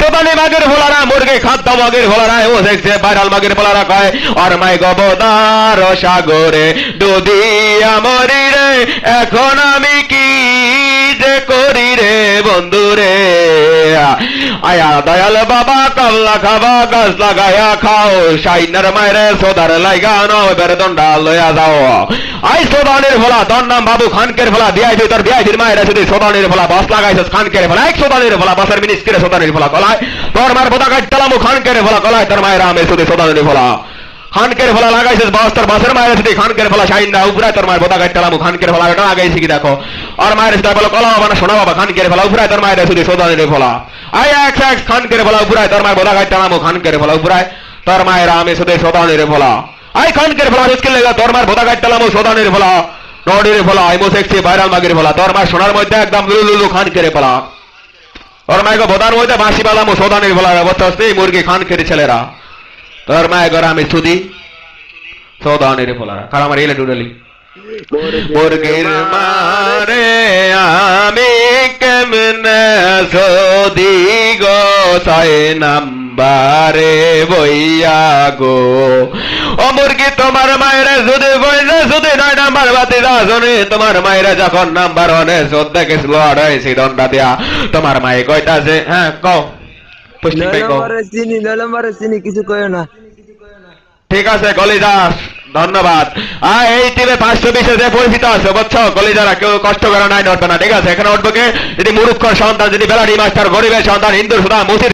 সোদানি মাগের ভোলারা মুরগি খাদ্য মাগের ভোলারা ও দেখছে ভাইরাল মাগের ভোলারা কয় আর মাই গবদার সাগরে ডুবিয়া মরি রে এখন আমি কি যে করি রে বন্ধু রে আয়া দয়াল বাবা কাল্লা খাবা গাছ লাগায়া খাও সাইনার মায়েরে সোদার লাইগা নাও বেরদন্ডা লয়া যাও আই সোদানের ভোলা তোর নাম বাবু খানকের ভোলা বিআই তোর বিআইর মায়েরা যদি সোদানের ভোলা বাস লাগাইছিস খানকের ভোলা এক সোদানের ভোলা বাসের মিনিস্ট্রি সোদানের ভোলা কলায় তোর মার বোধা কাটতালামু খানকের ভোলা কলায় তোর মায়েরা আমি শুধু সোদানের ভোলা খানকের ভোলা লাগাইছিস বাস তোর বাসের মায়েরা যদি খানকের ভোলা সাইন না উপরায় তোর মায়ের বোধা কাটতালামু খানকের ভোলা এটা লাগাইছি কি দেখো আর মায়ের সাথে বলো কলা বাবা না শোনা বাবা খানকের ভোলা উপরায় তোর মায়েরা শুধু সোদানের ভোলা আই এক এক খানকের ভোলা উপরায় তোর মায়ের বোধা কাটতালামু খানকের ভোলা উপরায় তোর মায়েরা আমি শুধু সোদানের ভোলা আই খানকের ভোলা রিস্কে লেগা তোর মার বোধা কাটতালামু সোদানের ভোলা নড়ির ভোলা আই মোসেক্সি ভাইরাল মাগের ভোলা তোর মার সোনার মধ্যে একদম লুলুলু খানকের ভোলা তোর মায়ের বোধার মধ্যে বাঁশি বালামু সোদানের ভোলার অবস্থা হচ্ছে মুরগি খানকের ছেলেরা তোর মায়ের ঘর আমি সুদি সোদানের ভোলারা কারণ আমার এলে ডুডালি মুরগির মারে আমি কেমনে সদি গো ছয় নাম্বারে বইয়া গো ও মুরগি তোমার মায়েরা যদি বইলে যদি 9 নাম্বার বাতি দাসনে তোমার মায়েরা যখন নাম্বার 1 শ্রদ্ধা গেছিল আড়াইছি দণ্ডা দিয়া তোমার মায়ে কইতাছে হ্যাঁ কও পুষ্টি কই কও নম্বরে চিনি কিছু কইও না ঠিক আছে কলিদাস ধন্যবাদ এই টিমে 520 যে পরিচিত আছে বুঝছো কলিজারা কেউ কষ্ট করে নাই উঠবে না ঠিক আছে এখানে উঠবে কে যদি মুরুক্ষ সন্তান যদি বেলাডি মাস্টার গরিবের সন্তান হিন্দুর সুদা মুসির